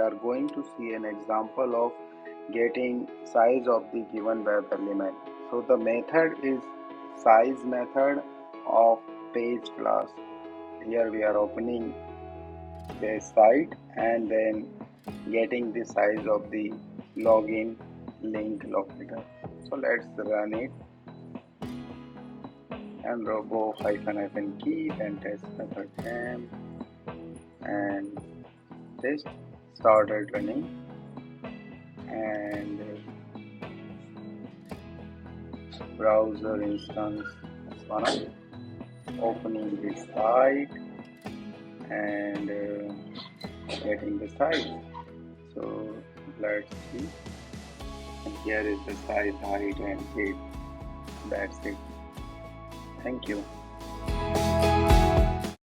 are going to see an example of getting size of the given web element. So the method is size method of page class. Here we are opening the site and then getting the size of the login link locator. So let's run it. nRoBo --keep and test method m and test started running, and browser instance is opening the site and getting the size. So let's see, and here is the size, height and width. That's it. Thank you.